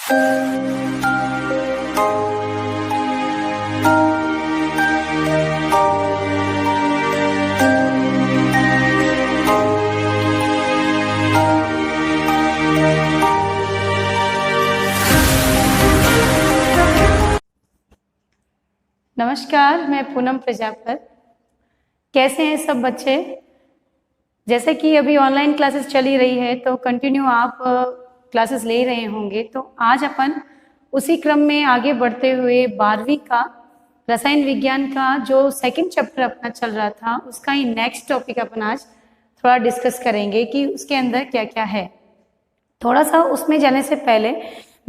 नमस्कार, मैं पूनम प्रजापत। कैसे हैं सब बच्चे? जैसे कि अभी ऑनलाइन क्लासेस चली रही है तो कंटिन्यू आप क्लासेस ले रहे होंगे। तो आज अपन उसी क्रम में आगे बढ़ते हुए 12वीं का रसायन विज्ञान का जो सेकंड चैप्टर अपना चल रहा था उसका ही नेक्स्ट टॉपिक अपन आज थोड़ा डिस्कस करेंगे कि उसके अंदर क्या क्या है। थोड़ा सा उसमें जाने से पहले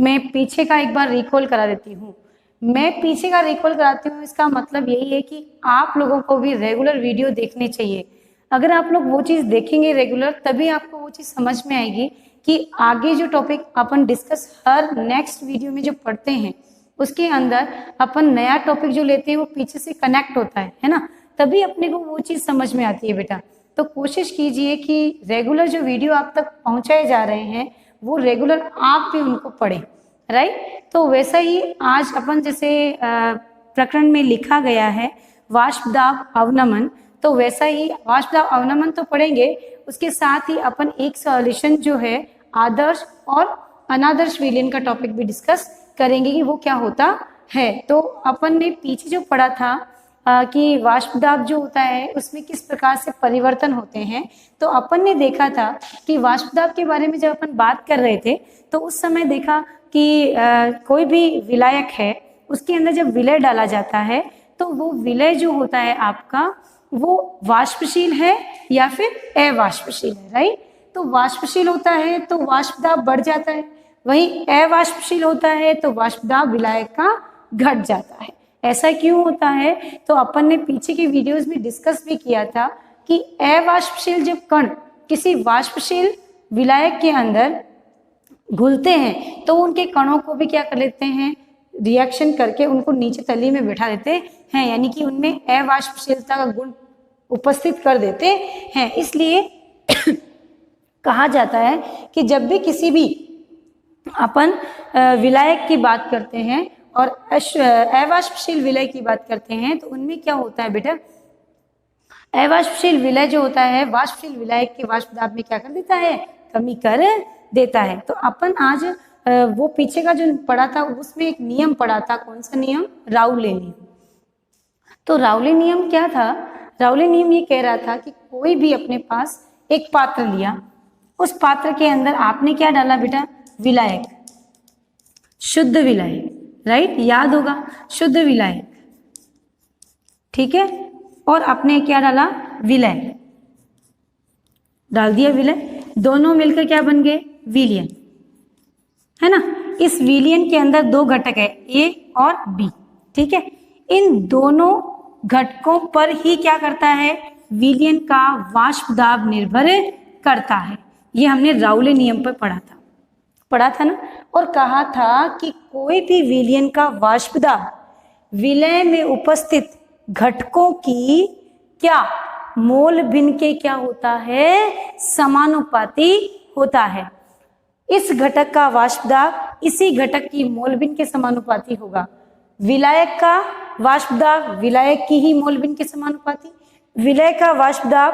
मैं पीछे का एक बार रिकॉल करा देती हूँ। मैं पीछे का रिकॉल कराती हूँ, इसका मतलब यही है कि आप लोगों को भी रेगुलर वीडियो देखने चाहिए। अगर आप लोग वो चीज़ देखेंगे रेगुलर, तभी आपको वो चीज़ समझ में आएगी कि आगे जो टॉपिक अपन डिस्कस हर नेक्स्ट वीडियो में जो पढ़ते हैं उसके अंदर अपन नया टॉपिक जो लेते हैं वो पीछे से कनेक्ट होता है ना, तभी अपने को वो चीज़ समझ में आती है बेटा। तो कोशिश कीजिए कि रेगुलर जो वीडियो आप तक पहुँचाए जा रहे हैं वो रेगुलर आप भी उनको पढ़ें, राइट। तो वैसा ही आज अपन जैसे प्रकरण में लिखा गया है वाष्प दाब अवनमन, तो वैसा ही वाष्प दाब अवनमन तो पढ़ेंगे, उसके साथ ही अपन एक सॉल्यूशन जो है आदर्श और अनादर्श विलयन का टॉपिक भी डिस्कस करेंगे कि वो क्या होता है। तो अपन ने पीछे जो पढ़ा था कि वाष्प दाब जो होता है उसमें किस प्रकार से परिवर्तन होते हैं, तो अपन ने देखा था कि वाष्प दाब के बारे में जब अपन बात कर रहे थे तो उस समय देखा कि कोई भी विलायक है उसके अंदर जब विलय डाला जाता है तो वो विलय जो होता है आपका वो वाष्पशील है या फिर अवाष्पशील है, राइट। तो वाष्पशील होता है तो वाष्प दाब बढ़ जाता है, वहीं अवाष्पशील होता है तो वाष्प दाब विलायक का घट जाता है। ऐसा क्यों होता है? तो अपन ने पीछे के वीडियोस में डिस्कस भी किया था कि अवाष्पशील जब कण किसी वाष्पशील विलायक के अंदर घुलते हैं तो उनके कणों को भी क्या कर लेते हैं, रिएक्शन करके उनको नीचे तली में बिठा देते हैं, यानी कि उनमें अवाष्पशीलता का गुण उपस्थित कर देते हैं। इसलिए कहा जाता है कि जब भी किसी भी अपन विलायक की बात करते हैं और अवाष्पशील विलय की बात करते हैं तो उनमें क्या होता है बेटा, अवाष्पशील विलय जो होता है वाष्पशील विलायक के वाष्प दाब में क्या कर देता है, कमी कर देता है। तो अपन आज वो पीछे का जो पढ़ा था उसमें एक नियम पढ़ा था, कौन सा नियम, राउले नियम। तो राउले नियम क्या था? राउले नियम ये कह रहा था कि कोई भी अपने पास एक पात्र लिया, उस पात्र के अंदर आपने क्या डाला बेटा, विलायक, शुद्ध विलायक, राइट, याद होगा शुद्ध विलायक, ठीक है। और आपने क्या डाला, विलय डाल दिया, विलय, दोनों मिलकर क्या बन गए, विलयन, है ना। इस विलयन के अंदर दो घटक है ए और बी, ठीक है। इन दोनों घटकों पर ही क्या करता है, विलयन का वाष्प दाब निर्भर करता है। ये हमने राउले नियम पर पढ़ा था ना। और कहा था कि कोई भी विलयन का वाष्प दाब विलय में उपस्थित घटकों की क्या मोल भिन्न के क्या होता है, समानुपाती होता है। इस घटक का वाष्प दाब इसी घटक की मोल भिन्न के समानुपाती होगा। विलायक का वाष्प दाब विलायक की ही मोल भिन्न के समानुपाती, विलय का वाष्प दाब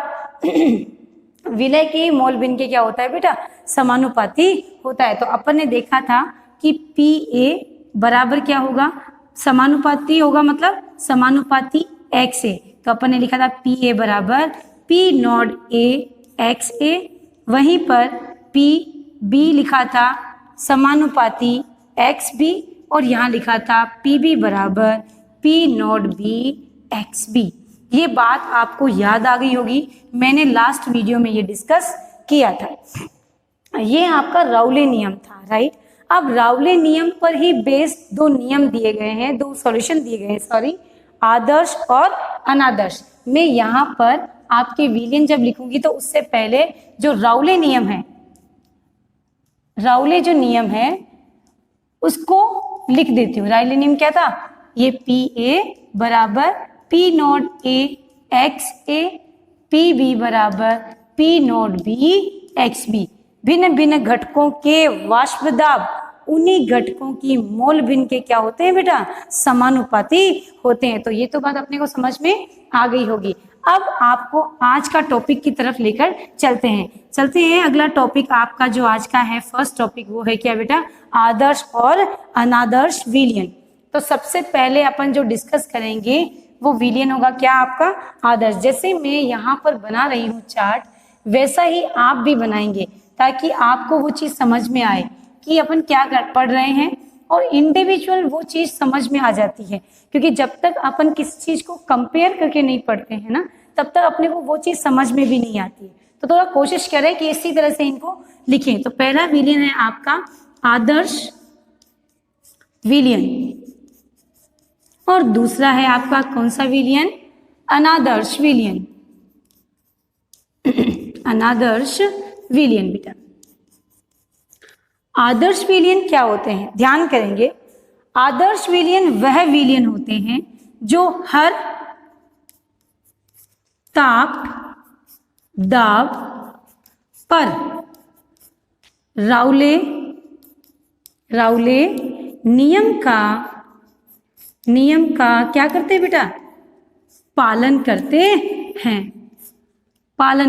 विलय की मोल भिन्न के क्या होता है बेटा, समानुपाती होता है। तो अपन ने देखा था कि Pa बराबर क्या होगा, समानुपाती होगा, मतलब समानुपाती XA। तो अपन ने लिखा था Pa बराबर P नॉट A XA, वहीं पर Pb लिखा था समानुपाती XB, और यहाँ लिखा था Pb बराबर P नॉट B XB। ये बात आपको याद आ गई होगी, मैंने लास्ट वीडियो में ये डिस्कस किया था। ये आपका राउले नियम था, राइट। अब राउले नियम पर ही बेस्ड दो नियम दिए गए हैं, दो सॉल्यूशन दिए गए हैं, सॉरी, आदर्श और अनादर्श। मैं यहाँ पर आपके विलयन जब लिखूंगी तो उससे पहले जो राउले नियम है, राउले जो नियम है उसको लिख देती हूँ। राउले नियम क्या था, ये Pa बराबर P not A XA, Pb बराबर P नॉट B XB। भिन्न भिन्न घटकों के वाष्प दाब उन्हीं घटकों की मोल भिन्न के क्या होते हैं बेटा, समानुपाती होते हैं। तो ये तो बात अपने को समझ में आ गई होगी। अब आपको आज का टॉपिक की तरफ लेकर चलते हैं। अगला टॉपिक आपका जो आज का है फर्स्ट टॉपिक वो है क्या बेटा, आदर्श और अनादर्श विलयन। तो सबसे पहले अपन जो डिस्कस करेंगे वो विलयन होगा क्या आपका, आदर्श। जैसे मैं यहाँ पर बना रही हूँ चार्ट, वैसा ही आप भी बनाएंगे ताकि आपको वो चीज समझ में आए कि अपन क्या पढ़ रहे हैं, और इंडिविजुअल वो चीज समझ में आ जाती है। क्योंकि जब तक अपन किसी चीज को कंपेयर करके नहीं पढ़ते हैं ना, तब तक अपने को वो चीज समझ में भी नहीं आती है। तो थोड़ा कोशिश करें कि इसी तरह से इनको लिखें। तो पहला विलयन है आपका आदर्श विलयन, और दूसरा है आपका कौन सा विलयन, अनादर्श विलयन। अनादर्श विलयन बेटा। आदर्श विलयन क्या होते हैं, ध्यान करेंगे। आदर्श विलयन वह विलयन होते हैं जो हर ताप दाब पर राउले नियम का क्या करते हैं बेटा, पालन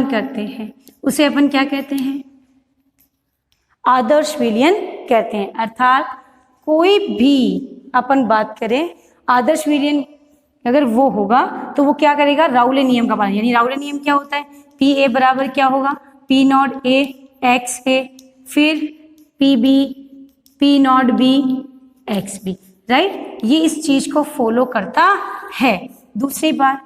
करते हैं। उसे अपन क्या कहते हैं, आदर्श विलयन कहते हैं। अर्थात कोई भी अपन बात करें, आदर्श विलयन अगर वो होगा तो वो क्या करेगा, राउले नियम का पालन। यानी राउले नियम क्या होता है, पी ए बराबर क्या होगा, P not A x A, फिर P B P not B x B, right. ये इस चीज को फॉलो करता है। दूसरी बात,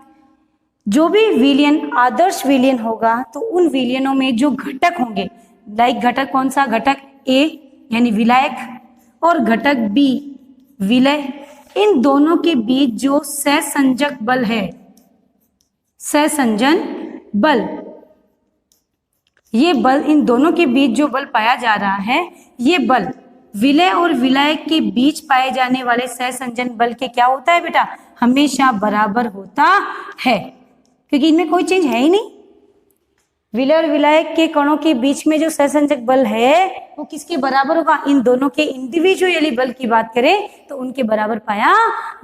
जो भी विलयन आदर्श विलयन होगा तो उन विलयनों में जो घटक होंगे, लाइक घटक कौन सा, घटक ए यानी विलायक और घटक बी विलय, इन दोनों के बीच जो सहसंजक बल है, सहसंजन बल, ये बल, इन दोनों के बीच जो बल पाया जा रहा है, ये बल विलय और विलायक के बीच पाए जाने वाले सहसंजन बल के क्या होता है बेटा, हमेशा बराबर होता है। क्योंकि इनमें कोई चेंज है ही नहीं। विलय और विलायक के कणों के बीच में जो सहसंजक बल है वो किसके बराबर होगा, इन दोनों के इंडिविजुअली बल की बात करें तो उनके बराबर पाया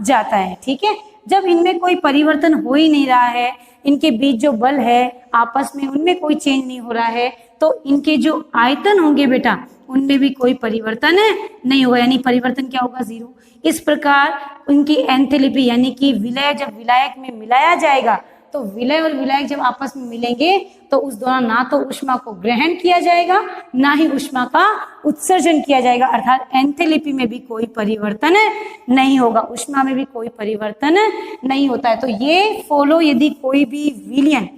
जाता है। ठीक है, जब इनमें कोई परिवर्तन हो ही नहीं रहा है, इनके बीच जो बल है आपस में उनमें कोई चेंज नहीं हो रहा है, तो इनके जो आयतन होंगे बेटा उनमें भी कोई परिवर्तन नहीं होगा, यानी परिवर्तन क्या होगा, जीरो। इस प्रकार उनकी एंथैल्पी यानी कि विलय जब विलायक में मिलाया जाएगा तो विलय और विलायक जब आपस में मिलेंगे तो उस दौरान ना तो ऊष्मा को ग्रहण किया जाएगा ना ही ऊष्मा का उत्सर्जन किया जाएगा, अर्थात एंथैल्पी में भी कोई परिवर्तन नहीं होगा, ऊष्मा में भी कोई परिवर्तन नहीं होता है। तो ये फॉलो, यदि कोई भी विलयन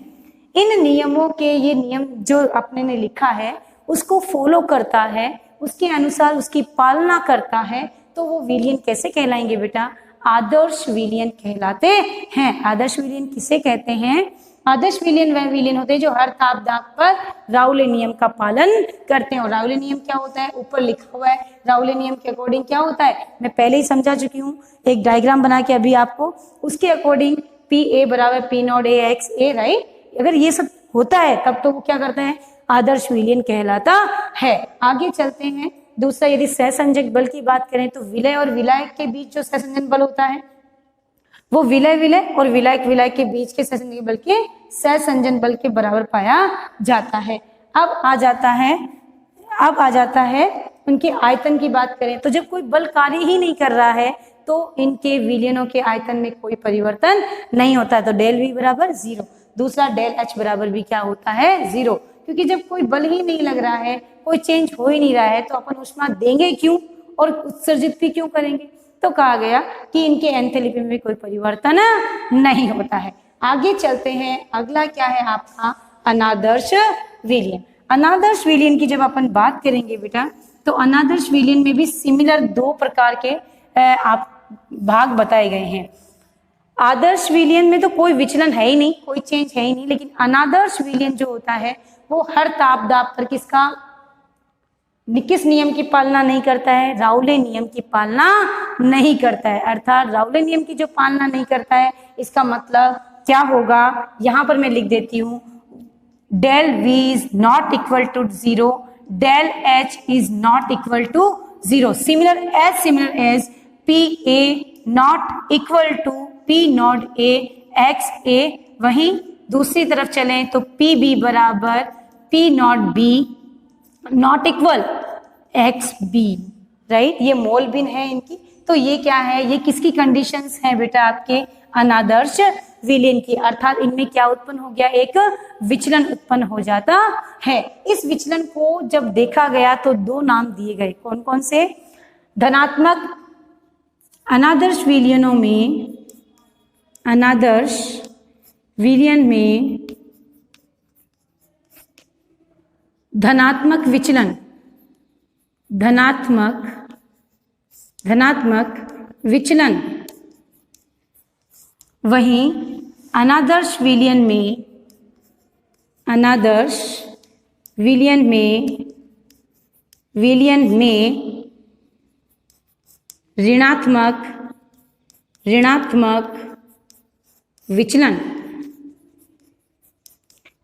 इन नियमों के, ये नियम जो अपने ने लिखा है उसको फॉलो करता है, उसके अनुसार उसकी पालना करता है, तो वो विलयन कैसे कहलाएंगे बेटा, आदर्श विलयन कहलाते हैं। आदर्श विलयन किसे कहते हैं, आदर्श विलयन वह विलयन होते हैं जो हर ताप दाब पर राउले नियम का पालन करते हैं। और राउले नियम क्या होता है, ऊपर लिखा हुआ है, राउले नियम के अकॉर्डिंग क्या होता है, मैं पहले ही समझा चुकी हूँ, एक डायग्राम बना के अभी आपको, उसके अकॉर्डिंग पी ए बराबर P not A x A, right. अगर ये सब होता है तब तो वो क्या करता है, आदर्श विलयन कहलाता है। आगे चलते हैं। दूसरा, यदि सहसंजक बल की बात करें तो विलय और विलायक के बीच जो सहसंजन बल होता है वो विलय और विलायक के बीच के सहसंजन बल के सहसंजन बल के बराबर पाया जाता है। अब आ जाता है उनके आयतन की बात करें तो जब कोई बल कार्य ही नहीं कर रहा है तो इनके विलयनों के आयतन में कोई परिवर्तन नहीं होता है, तो डेल वी बराबर जीरो। दूसरा, डेल एच बराबर भी क्या होता है, जीरो, क्योंकि जब कोई बल ही नहीं लग रहा है, कोई चेंज हो ही नहीं रहा है, तो अपन ऊष्मा देंगे क्यों और उत्सर्जित भी क्यों करेंगे। तो कहा गया कि इनके एंथैल्पी में कोई परिवर्तन नहीं होता है। आगे चलते हैं। अगला क्या है आपका, अनादर्श विलयन। अनादर्श विलयन की जब अपन बात करेंगे बेटा, तो अनादर्श विलयन में भी सिमिलर दो प्रकार के आप भाग बताए गए हैं। आदर्श विलयन में तो कोई विचलन है ही नहीं, कोई चेंज है ही नहीं, लेकिन अनादर्श विलयन जो होता है वो हर ताप दाब पर किस नियम की पालना नहीं करता है, राउले नियम की पालना नहीं करता है। अर्थात राउले नियम की जो पालना नहीं करता है, इसका मतलब क्या होगा, यहां पर मैं लिख देती हूं, del V is not equal to zero, del H is not equal to 0 similar as PA not equal to P not A x A। वहीं दूसरी तरफ चलें तो PB बराबर P not B not equal x B, right. ये mole भिन्न है इनकी, तो ये क्या है, ये किसकी कंडीशंस हैं बेटा, आपके अनादर्श विलयन की, अर्थात इनमें क्या उत्पन्न हो गया, एक विचलन उत्पन्न हो जाता है। इस विचलन को जब देखा गया तो दो नाम दिए गए, कौन कौन से, धनात्मक अनादर्श विलयनों में, अनादर्श विलयन में धनात्मक विचलन, धनात्मक विचलन, वहीं अनादर्श विलयन में, अनादर्श विलयन में ऋणात्मक विचलन,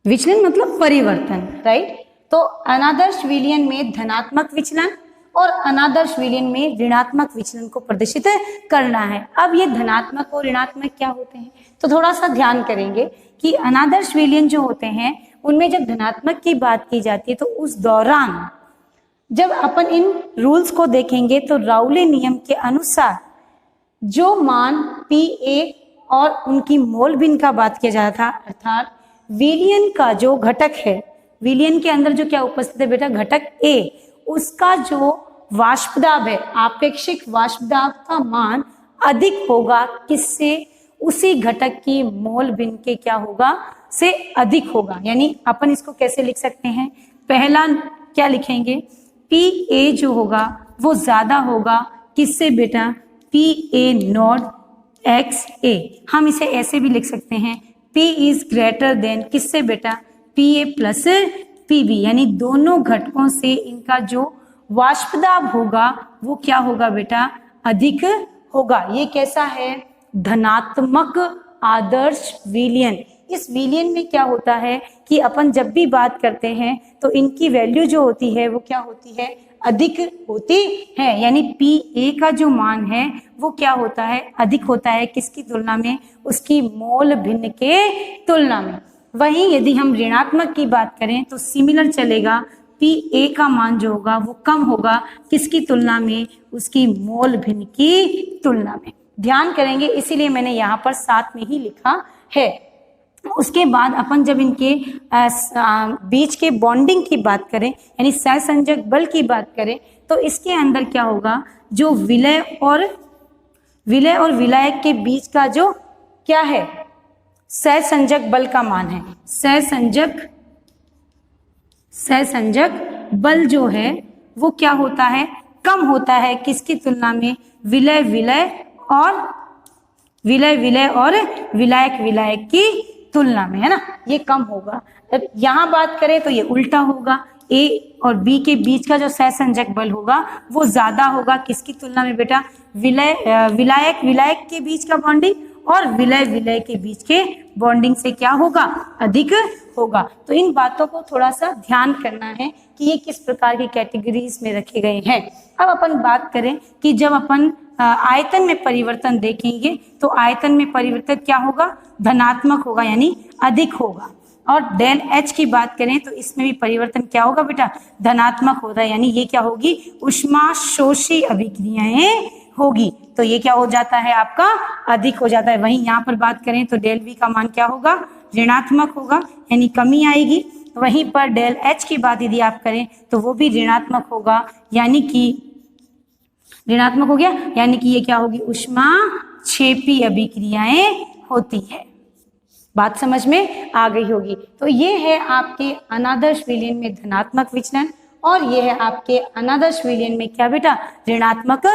विचलन मतलब परिवर्तन, राइट। तो अनादर्श विलयन में धनात्मक विचलन और अनादर्श विलयन में ऋणात्मक विचलन को प्रदर्शित करना है। अब ये धनात्मक और ऋणात्मक क्या होते हैं, तो थोड़ा सा ध्यान करेंगे कि अनादर्श विलयन जो होते हैं उनमें जब धनात्मक की बात की जाती है तो उस दौरान जब अपन इन रूल्स को देखेंगे तो राउले नियम के अनुसार जो मान PA और उनकी मोल भिन्न का बात किया जा रहा था, अर्थात विलयन का जो घटक है, विलयन के अंदर जो क्या उपस्थित है बेटा, घटक A, उसका जो वाष्पदाब है, आपेक्षिक वाष्पदाब का मान अधिक होगा किससे, उसी घटक की मोल भिन्न के क्या होगा, से अधिक होगा। यानी अपन इसको कैसे लिख सकते हैं, पहला क्या लिखेंगे, PA जो होगा वो ज्यादा होगा किससे बेटा, PA नॉट XA। हम इसे ऐसे भी लिख सकते हैं, P इज ग्रेटर देन किससे बेटा, PA प्लस PB, यानी दोनों घटकों से इनका जो वाष्पदाब होगा वो क्या होगा बेटा, अधिक होगा। ये कैसा है, धनात्मक आदर्श विलयन। इस विलयन में क्या होता है कि अपन जब भी बात करते हैं तो इनकी वैल्यू जो होती है वो क्या होती है, अधिक होती है। यानी PA का जो मान है वो क्या होता है, अधिक होता है किसकी तुलना में, उसकी मोल भिन्न के तुलना में। वहीं यदि हम ऋणात्मक की बात करें तो सिमिलर चलेगा, PA का मान जो होगा वो कम होगा किसकी तुलना में, उसकी मोल भिन्न की तुलना में। ध्यान करेंगे, इसीलिए मैंने यहाँ पर साथ में ही लिखा है। उसके बाद अपन जब इनके बीच के बॉन्डिंग की बात करें, यानी सहसंजक बल की बात करें, तो इसके अंदर क्या होगा, जो विलय और विलायक के बीच का जो क्या है, सहसंजक बल का मान है, सहसंजक बल जो है वो क्या होता है, कम होता है किसकी तुलना में, विलय और विलायक की तुलना में, है ना, ये कम होगा। अब यहाँ बात करें तो ये उल्टा होगा, A और B के बीच का जो सहसंजक बल होगा वो ज्यादा होगा किसकी तुलना में बेटा, विलायक के बीच का बॉन्डिंग और विलय के बीच के बॉन्डिंग से क्या होगा, अधिक होगा। तो इन बातों को थोड़ा सा ध्यान करना है कि ये किस प्रकार की कैटेगरीज में रखे गए हैं। अब अपन बात करें कि जब अपन आयतन में परिवर्तन देखेंगे तो आयतन में परिवर्तन क्या होगा, धनात्मक होगा, यानी अधिक होगा। और डेल H की बात करें तो इसमें भी परिवर्तन क्या होगा बेटा, धनात्मक होता है, यानी ये क्या होगी, ऊष्माशोषी अभिक्रियाएं होगी। तो ये क्या हो जाता है, आपका अधिक हो जाता है। वहीं यहाँ पर बात करें तो डेल V का मान क्या होगा, ऋणात्मक होगा, यानी कमी आएगी। वहीं पर डेल H की बात यदि आप करें तो वो भी ऋणात्मक होगा, यानी कि ऋणात्मक हो गया, यानी कि ये क्या होगी, ऊष्माक्षेपी अभिक्रियाएं होती है। बात समझ में आ गई होगी। तो ये है आपके अनादर्श विलयन में धनात्मक विचलन और ये है आपके अनादर्श विलयन में क्या बेटा, ऋणात्मक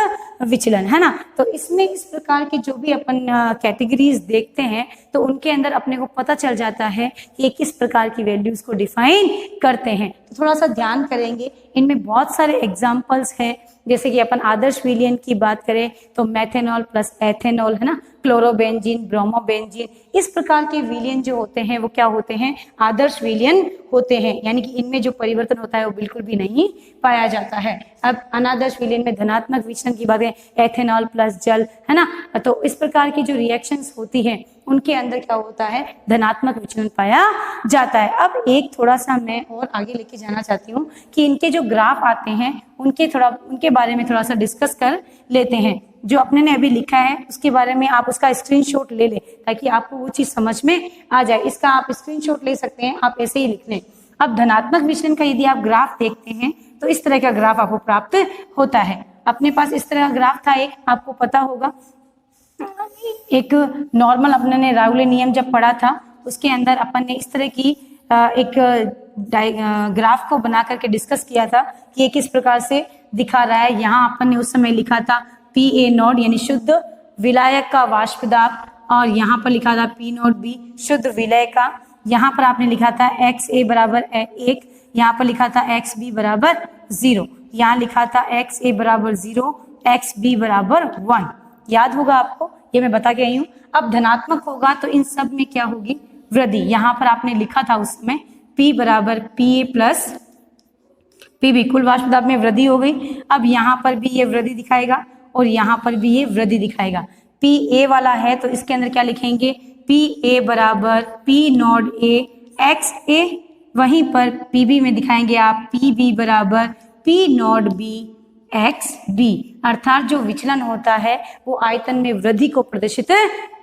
विचलन, है ना। तो इसमें इस प्रकार के जो भी अपन कैटेगरीज देखते हैं तो उनके अंदर अपने को पता चल जाता है कि ये किस प्रकार की वैल्यूज को डिफाइन करते हैं। तो थोड़ा सा ध्यान करेंगे, इनमें बहुत सारे एग्जाम्पल्स हैं। जैसे कि अपन आदर्श विलयन की बात करें तो मेथेनॉल प्लस एथेनॉल, है ना, क्लोरोबेंजीन, ब्रोमोबेंजीन, इस प्रकार के विलयन जो होते हैं वो क्या होते हैं, आदर्श विलयन होते हैं। यानी कि इनमें जो परिवर्तन होता है वो बिल्कुल भी नहीं पाया जाता है। अब अनादर्श विलयन में धनात्मक विचलन की बात करें, एथेनॉल प्लस जल, है ना, तो इस प्रकार की जो रिएक्शंस होती है उनके अंदर क्या होता है, धनात्मक विचलन पाया जाता है। अब एक थोड़ा सा मैं और आगे लेके जाना चाहती हूँ कि इनके जो ग्राफ आते हैं उनके बारे में थोड़ा सा डिस्कस कर लेते हैं। जो अपने ने अभी लिखा है उसके बारे में आप उसका स्क्रीनशॉट ले लें ताकि आपको वो चीज समझ में आ जाए। इसका आप स्क्रीनशॉट ले सकते हैं, आप ऐसे ही लिख लें। अब धनात्मक विचलन का यदि आप ग्राफ देखते हैं तो इस तरह का ग्राफ आपको प्राप्त होता है। अपने पास इस तरह का ग्राफ था, एक आपको पता होगा, एक नॉर्मल अपने ने राउले नियम जब पढ़ा था उसके अंदर अपन ने इस तरह की एक ग्राफ को बना करके डिस्कस किया था कि ये किस प्रकार से दिखा रहा है। यहाँ अपन ने उस समय लिखा था PA0 यानी शुद्ध विलायक का वाष्प दाब, और यहाँ पर लिखा था P0B शुद्ध विलय का। यहाँ पर आपने लिखा था XA बराबर 1, यहाँ पर लिखा था XB बराबर 0, यहाँ लिखा था XA बराबर 0, XB बराबर 1। याद होगा आपको, ये मैं बता के आई हूँ। अब धनात्मक होगा तो इन सब में क्या होगी, वृद्धि। यहाँ पर आपने लिखा था उस समय P बराबर PA प्लस PB, कुल वाष्प दाब में वृद्धि हो गई। अब यहाँ पर भी ये वृद्धि दिखाएगा और यहाँ पर भी ये वृद्धि दिखाएगा। PA वाला है तो इसके अंदर क्या लिखेंगे, PA बराबर P0 A XA, वहीं पर PB में दिखाएंगे आप PB बराबर P0 B XB, अर्थात जो विचलन होता है वो आयतन में वृद्धि को प्रदर्शित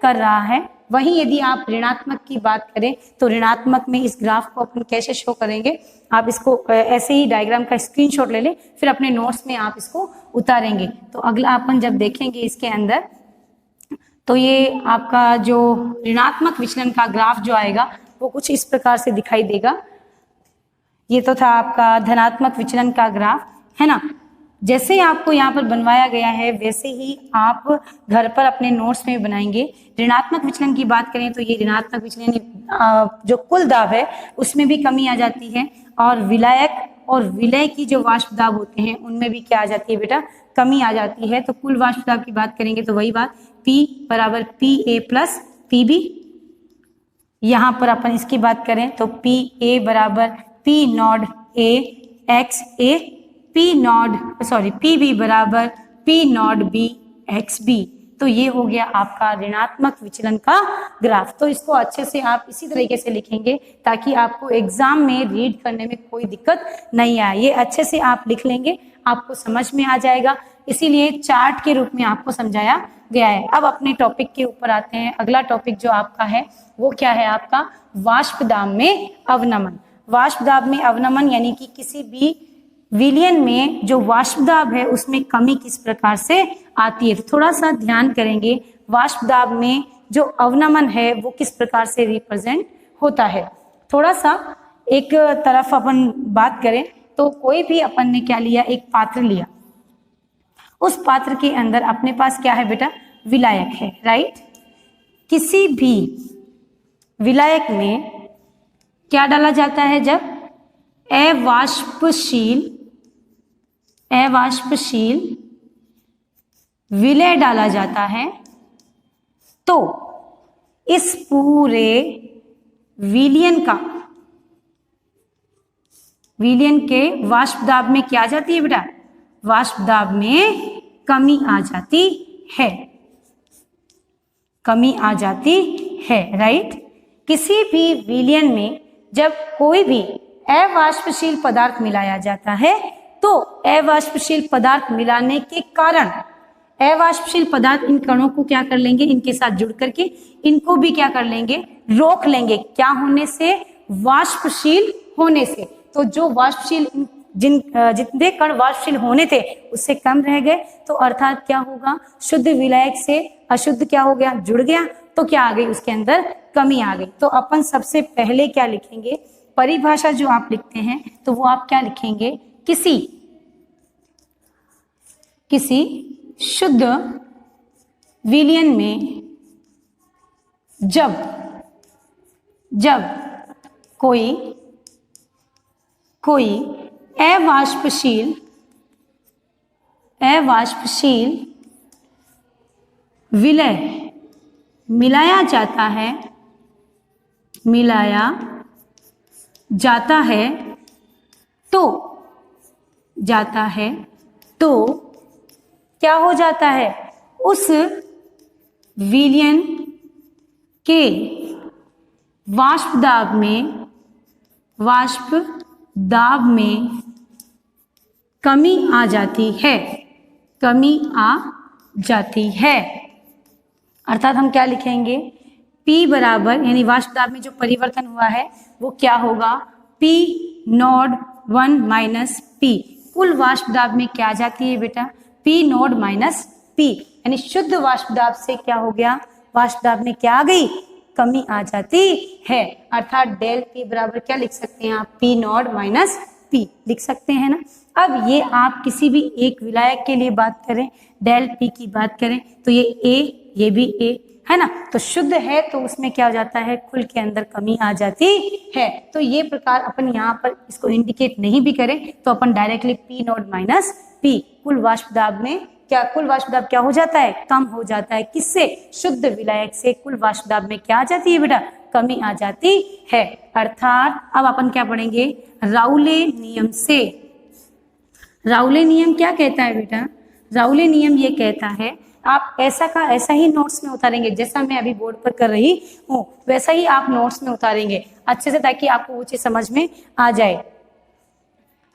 कर रहा है। वहीं यदि आप ऋणात्मक की बात करें तो ऋणात्मक में इस ग्राफ को अपन कैसे शो करेंगे, आप इसको ऐसे ही डायग्राम का स्क्रीनशॉट ले लें, फिर अपने नोट्स में आप इसको उतारेंगे। तो अगला अपन जब देखेंगे इसके अंदर तो ये आपका जो ऋणात्मक विचलन का ग्राफ जो आएगा वो कुछ इस प्रकार से दिखाई देगा। ये तो था आपका धनात्मक विचलन का ग्राफ, है ना। जैसे ही आपको यहाँ पर बनवाया गया है वैसे ही आप घर पर अपने नोट्स में बनाएंगे। ऋणात्मक विचलन की बात करें तो ये ऋणात्मक विचलन जो कुल दाब है उसमें भी कमी आ जाती है, और विलायक और विलय की जो वाष्प दाब होते हैं उनमें भी क्या आ जाती है बेटा, कमी आ जाती है। तो कुल वाष्प दाब की बात करेंगे तो वही बात, P बराबर PA प्लस PB। यहाँ पर अपन इसकी बात करें तो PA बराबर P0 A XA, PB बराबर P0 B XB। तो ये हो गया आपका ऋणात्मक विचलन का ग्राफ। तो इसको अच्छे से आप इसी तरीके से लिखेंगे ताकि आपको एग्जाम में रीड करने में कोई दिक्कत नहीं आए। ये अच्छे से आप लिख लेंगे, आपको समझ में आ जाएगा, इसीलिए चार्ट के रूप में आपको समझाया गया है। अब अपने टॉपिक के ऊपर आते हैं। अगला टॉपिक जो आपका है वो क्या है, आपका वाष्प दाब में अवनमन। वाष्प दाब में अवनमन यानी कि किसी भी विलयन में जो वाष्प दाब है उसमें कमी किस प्रकार से आती है। थोड़ा सा ध्यान करेंगे, वाष्प दाब में जो अवनमन है वो किस प्रकार से रिप्रेजेंट होता है। थोड़ा सा एक तरफ अपन बात करें तो कोई भी अपन ने क्या लिया, एक पात्र लिया, उस पात्र के अंदर अपने पास क्या है बेटा, विलायक है, राइट। किसी भी विलायक में क्या डाला जाता है, जब अवाष्पशील विलय डाला जाता है तो इस पूरे विलयन के वाष्प दाब में क्या आ जाती है बेटा, वाष्प दाब में कमी आ जाती है, राइट। किसी भी विलयन में जब कोई भी अवाष्पशील पदार्थ मिलाया जाता है तो अवाष्पशील पदार्थ मिलाने के कारण अवाष्पशील पदार्थ इन कणों को क्या कर लेंगे, इनके साथ जुड़ करके इनको भी क्या कर लेंगे, रोक लेंगे। क्या होने से, वाष्पशील होने से। तो जो वाष्पशील जितने कण वाष्पशील होने थे उससे कम रह गए, तो अर्थात क्या होगा, शुद्ध विलायक से अशुद्ध क्या हो गया, जुड़ गया, तो क्या आ गई, उसके अंदर कमी आ गई। तो अपन सबसे पहले क्या लिखेंगे, परिभाषा जो आप लिखते हैं तो वो आप क्या लिखेंगे, किसी शुद्ध विलयन में जब कोई अवाष्पशील विलय मिलाया जाता है तो क्या हो जाता है, उस विलयन के वाष्प दाब में कमी आ जाती है, अर्थात हम क्या लिखेंगे, P बराबर यानी वाष्प दाब में जो परिवर्तन हुआ है वो क्या होगा, P नॉट 1 माइनस P। कुल वाष्प दाब में क्या आ जाती है बेटा, P नॉट माइनस P, यानी शुद्ध वाष्प दाब से क्या हो गया, वाष्प दाब में क्या आ गई, कमी आ जाती है। अर्थात डेल P बराबर क्या लिख सकते हैं आप, P नॉट माइनस P लिख सकते हैं ना। अब ये आप किसी भी एक विलायक के लिए बात करें, डेल P की बात करें तो ये A, ये भी A है ना, तो शुद्ध है तो उसमें क्या हो जाता है, कुल के अंदर कमी आ जाती है। तो ये प्रकार अपन यहाँ पर इसको इंडिकेट नहीं भी करें तो अपन directly P not minus P, कुल वाष्प दाब में क्या, कुल वाष्प दाब क्या हो जाता है, कम हो जाता है, किससे, शुद्ध विलायक से कुल वाष्प दाब में क्या आ जाती है बेटा, कमी आ जाती है। अर्थात अब अपन क्या पढ़ेंगे, राउले नियम से। राउले नियम क्या कहता है बेटा, राउले नियम ये कहता है, आप ऐसा का ऐसा ही नोट्स में उतारेंगे, जैसा मैं अभी बोर्ड पर कर रही हूँ वैसा ही आप नोट्स में उतारेंगे अच्छे से, ताकि आपको वो चीज समझ में आ जाए।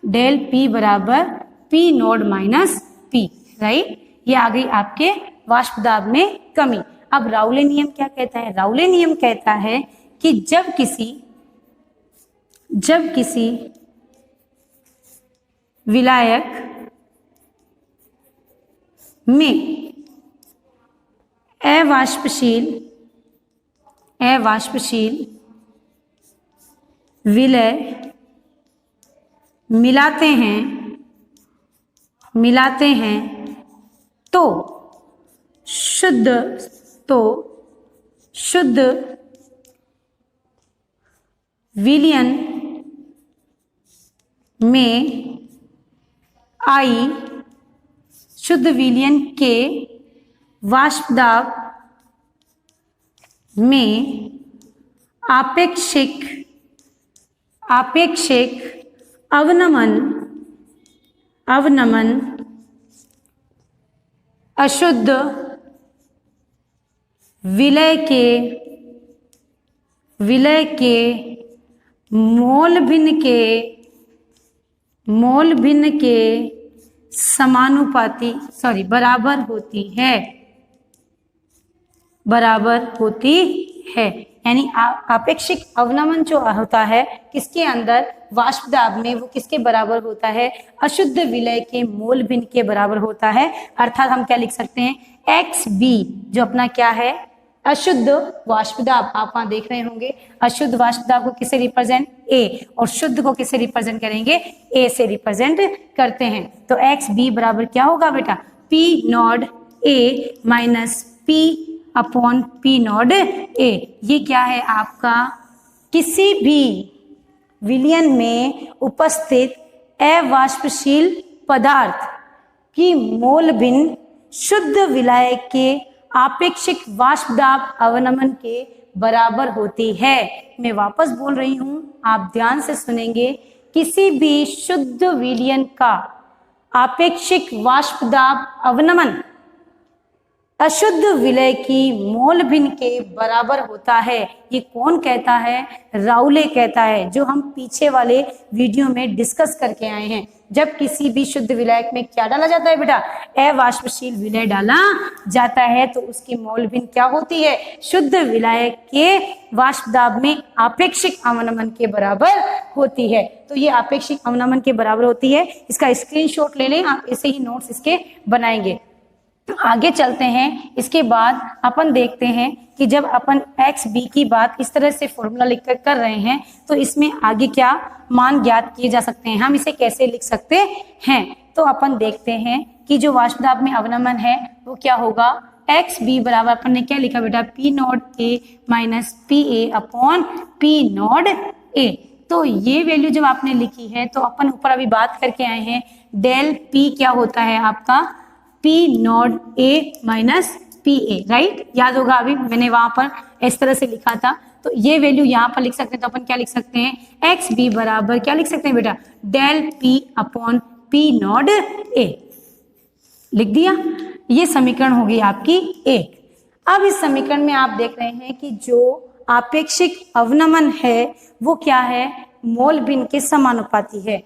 डेल P बराबर P not minus P, right, ये आ गई आपके वाष्प दाब में कमी। अब राउले नियम क्या कहता है, राउले नियम कहता है कि जब किसी विलायक में अवाष्पशील विलय मिलाते हैं तो शुद्ध विलयन में आई, शुद्ध विलयन के वाष्प दाब में आपेक्षिक अवनमन अशुद्ध विलय के मोल भिन्न के समानुपाती बराबर होती है। यानी आपेक्षिक अवनमन जो होता है किसके अंदर, वाष्प दाब में, वो किसके बराबर होता है, अशुद्ध विलय के मोल भिन्न के बराबर होता है। अर्थात हम क्या लिख सकते हैं, XB जो अपना क्या है, अशुद्ध वाष्प दाब, आप वहां देख रहे होंगे अशुद्ध वाष्प दाब को किसे रिप्रेजेंट, A, और शुद्ध को किसे रिप्रेजेंट करेंगे, A से रिप्रेजेंट करते हैं। तो XB बराबर क्या होगा बेटा, P not A minus P upon P not A। ये क्या है आपका, किसी भी विलयन में उपस्थित अवाष्पशील पदार्थ की मोल भिन्न शुद्ध विलायक के आपेक्षिक वाष्प दाब अवनमन के बराबर होती है। मैं वापस बोल रही हूं, आप ध्यान से सुनेंगे, किसी भी शुद्ध विलयन का आपेक्षिक वाष्प दाब अवनमन अशुद्ध विलय की मोल भिन्न के बराबर होता है। ये कौन कहता है, राउले कहता है, जो हम पीछे वाले वीडियो में डिस्कस करके आए हैं। जब किसी भी शुद्ध विलायक में क्या डाला जाता है बेटा, अवाष्पशील विलय डाला जाता है तो उसकी मोल भिन्न क्या होती है, शुद्ध विलायक के वाष्प दाब में आपेक्षिक अवनमन के बराबर होती है। तो ये आपेक्षिक अवनमन के बराबर होती है, इसका स्क्रीनशॉट ले लें आप, ऐसे ही नोट्स इसके बनाएंगे। आगे चलते हैं, इसके बाद अपन देखते हैं कि जब अपन XB की बात इस तरह से फॉर्मूला लिखकर कर रहे हैं तो इसमें आगे क्या मान ज्ञात किए जा सकते हैं, हम इसे कैसे लिख सकते हैं। तो अपन देखते हैं कि जो वाष्प दाब में अवनमन है वो क्या होगा, XB बराबर अपन ने क्या लिखा बेटा, P not A minus PA upon P not A। तो ये वैल्यू जब आपने लिखी है तो अपन ऊपर अभी बात करके आए हैं, डेल P क्या होता है आपका, P not A minus PA, right, याद होगा अभी मैंने वहां पर इस तरह से लिखा था। तो ये वैल्यू यहाँ पर लिख सकते हैं, तो अपन क्या लिख सकते हैं, XB बराबर क्या लिख सकते हैं बेटा, del P upon P not A। लिख दिया। ये समीकरण होगी आपकी एक। अब इस समीकरण में आप देख रहे हैं कि जो आपेक्षिक अवनमन है वो क्या है, मोल भिन्न के समानुपाती है।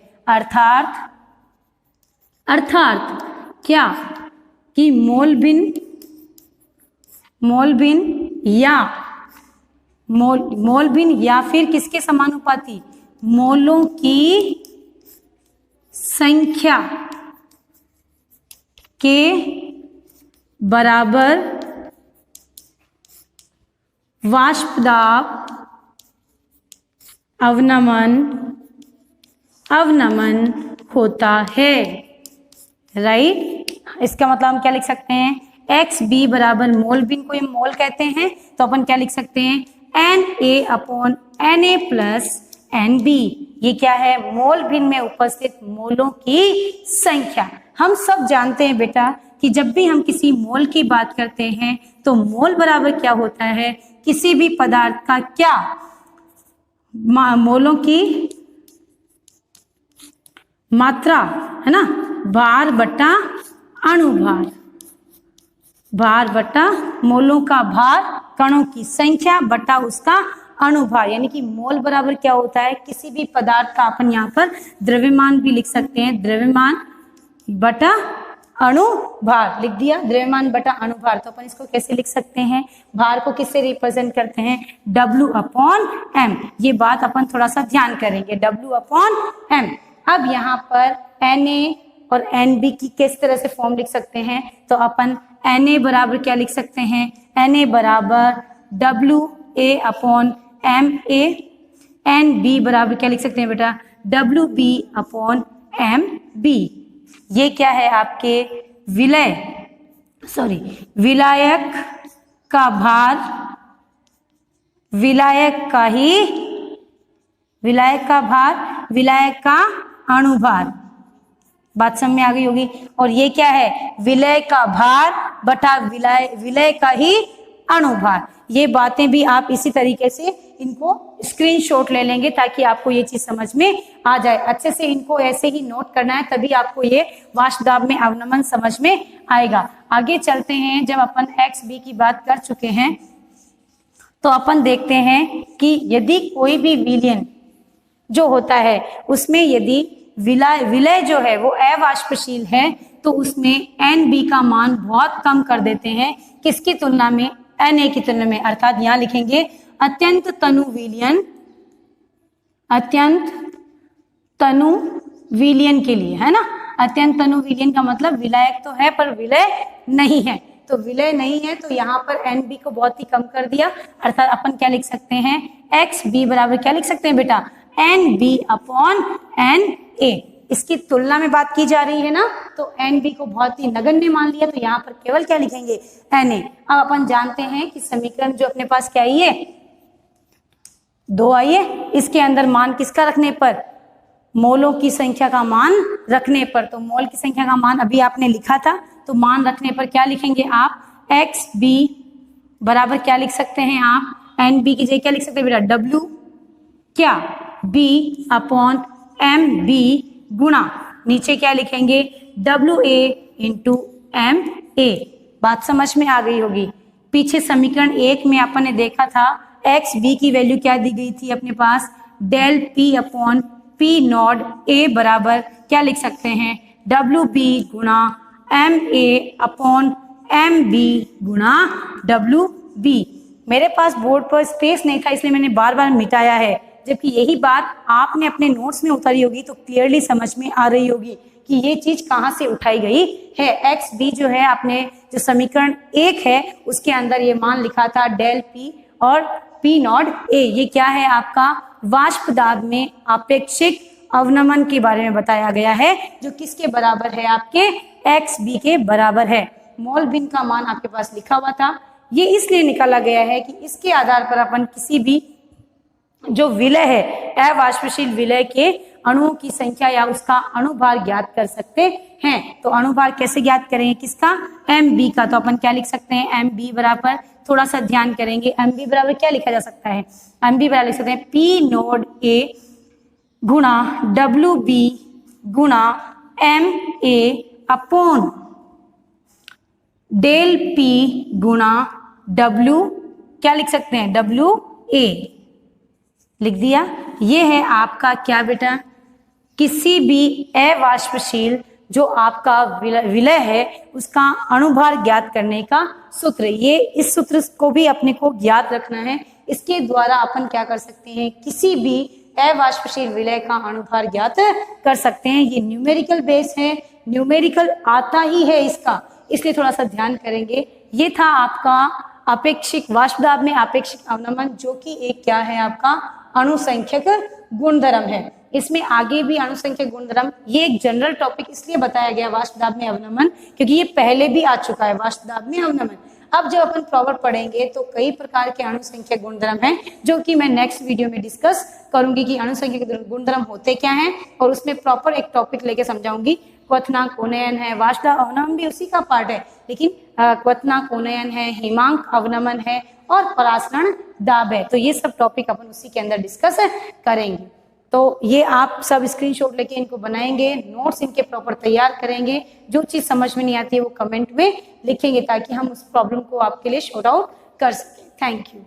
अर्थात क्या कि मोल भिन्न या फिर किसके समानुपाती, मोलों की संख्या के बराबर वाष्प दाब अवनमन होता है। राइट, इसका मतलब हम क्या लिख सकते हैं, एक्स बी बराबर मोल भिन्न को ये मोल कहते हैं, तो अपन क्या लिख सकते हैं, n A upon n A plus n B. ये क्या है, मोल भिन्न में उपस्थित मोलों की संख्या। हम सब जानते हैं बेटा कि जब भी हम किसी मोल की बात करते हैं तो मोल बराबर क्या होता है, किसी भी पदार्थ का क्या, मोलों की मात्रा है ना, भार बटा अणुभार, भार बटा मोलों का भार, कणों की संख्या बटा उसका अणुभार। यानी कि मोल बराबर क्या होता है, किसी भी पदार्थ का अपन यहाँ पर द्रव्यमान भी लिख सकते हैं, द्रव्यमान बटा अणुभार लिख दिया, द्रव्यमान बटा अणुभार। तो अपन इसको कैसे लिख सकते हैं, भार को किससे रिप्रेजेंट करते हैं, W अपॉन M। ये बात अपन थोड़ा सा ध्यान करेंगे, W अपॉन M। अब यहाँ पर Na और Nb की किस तरह से फॉर्म लिख सकते हैं, तो अपन Na बराबर क्या लिख सकते हैं, Na बराबर WA अपॉन MA, Nb बराबर क्या लिख सकते हैं बेटा, WB अपॉन MB। ये क्या है आपके विलायक का भार, विलायक का अणुभार। बात समझ में आ गई होगी। और ये क्या है, विलय का भार बटा विलय का ही अणुभार। ये बातें भी आप इसी तरीके से इनको स्क्रीनशॉट ले लेंगे ताकि आपको ये चीज समझ में आ जाए। अच्छे से इनको ऐसे ही नोट करना है, तभी आपको ये वाष्प दाब में अवनमन समझ में आएगा। आगे चलते हैं, जब अपन एक्स बी की बात कर चुके हैं तो अपन देखते हैं कि यदि कोई भी विलयन जो होता है उसमें यदि विलय जो है वो अवाष्पशील है तो उसमें एन का मान बहुत कम कर देते हैं, किसकी तुलना में, Na की तुलना में। अर्थात यहाँ लिखेंगे अत्यंत तनु विलयन के लिए, है ना। अत्यंत तनु विलयन का मतलब विलायक तो है पर विलय नहीं है, तो विलय नहीं है तो यहाँ पर Nb को बहुत ही कम कर दिया। अर्थात अपन क्या लिख सकते हैं, XB बराबर क्या लिख सकते हैं बेटा, NB अपॉन Na। इसकी तुलना में बात की जा रही है ना, तो Nb को बहुत ही नगण्य मान लिया, तो यहाँ पर केवल क्या लिखेंगे, Na। अब अपन जानते हैं कि समीकरण जो अपने पास क्या आई है, 2 आई है। इसके अंदर मान किसका रखने पर, मोलों की संख्या का मान रखने पर। तो मोल की संख्या का मान अभी आपने लिखा था, तो मान रखने पर क्या लिखेंगे आप, XB बराबर क्या लिख सकते हैं आप, NB की जगह क्या लिख सकते हैं बेटा, W क्या, B अपॉन MB गुणा नीचे क्या लिखेंगे, WA इंटू MA। बात समझ में आ गई होगी। पीछे समीकरण 1 में अपन ने देखा था XB की वैल्यू क्या दी गई थी अपने पास, del P upon P not A बराबर क्या लिख सकते हैं, WB गुणा MA अपॉन MB गुणा WB। मेरे पास बोर्ड पर स्पेस नहीं था इसलिए मैंने बार बार मिटाया है, जबकि यही बात आपने अपने नोट्स में उतारी होगी तो क्लियरली समझ में आ रही होगी कि ये चीज कहाँ से उठाई गई है। XB जो है आपने जो समीकरण 1 है उसके अंदर ये मान लिखा था डेल P और P नॉट A। ये क्या है आपका, वाष्प दाब में आपेक्षिक अवनमन के बारे में बताया गया है, जो किसके बराबर है, आपके XB के बराबर है। मोल भिन्न का मान आपके पास लिखा हुआ था, ये इसलिए निकाला गया है कि इसके आधार पर अपन किसी भी जो विलय है, अवाष्पशील विलय के अणुओं की संख्या या उसका अणुभार ज्ञात कर सकते हैं। तो अणुभार कैसे ज्ञात करेंगे, किसका, MB का। तो अपन क्या लिख सकते हैं, MB बराबर, थोड़ा सा ध्यान करेंगे, MB बराबर क्या लिखा जा सकता है, MB बराबर लिख सकते हैं P नोड A गुणा WB गुणा MA अपॉन डेल P गुणा W, क्या लिख सकते हैं, WA लिख दिया। ये है आपका क्या बेटा, किसी भी अवाष्पशील जो आपका विलय है उसका अणुभार ज्ञात करने का सूत्र। ये इस सूत्र को भी अपने को ज्ञात रखना है। इसके द्वारा अपन क्या कर सकते हैं, किसी भी अवाष्पशील विलय का अणुभार ज्ञात कर सकते हैं। ये न्यूमेरिकल बेस है, न्यूमेरिकल आता ही है इसका, इसलिए थोड़ा सा ध्यान करेंगे। ये था आपका अपेक्षिक वाष्प दाब में अपेक्षिक अवनमन, जो कि एक क्या है आपका अणुसंख्यक गुणधर्म है। इसमें आगे भी अणुसंख्यक गुणधर्म, ये एक जनरल टॉपिक इसलिए बताया गया वाष्प दाब में अवनमन क्योंकि ये पहले भी आ चुका है वाष्प दाब में अवनमन। अब जब अपन प्रॉपर पढ़ेंगे तो कई प्रकार के अणुसंख्यक गुणधर्म हैं जो कि मैं नेक्स्ट वीडियो में डिस्कस करूंगी कि अणुसंख्यक गुणधर्म होते क्या हैं, और उसमें प्रॉपर एक टॉपिक लेके समझाऊंगी। क्वथनांक उन्नयन है, वाष्प दाब अवनमन भी उसी का पार्ट है, लेकिन क्वथनांक उन्नयन है, हिमांक अवनमन है और परासरण दाब है। तो ये सब टॉपिक अपन उसी के अंदर डिस्कस करेंगे। तो ये आप सब स्क्रीनशॉट लेके इनको बनाएंगे, नोट्स इनके प्रॉपर तैयार करेंगे। जो चीज समझ में नहीं आती है वो कमेंट में लिखेंगे ताकि हम उस प्रॉब्लम को आपके लिए शॉर्ट आउट कर सकें। Thank you.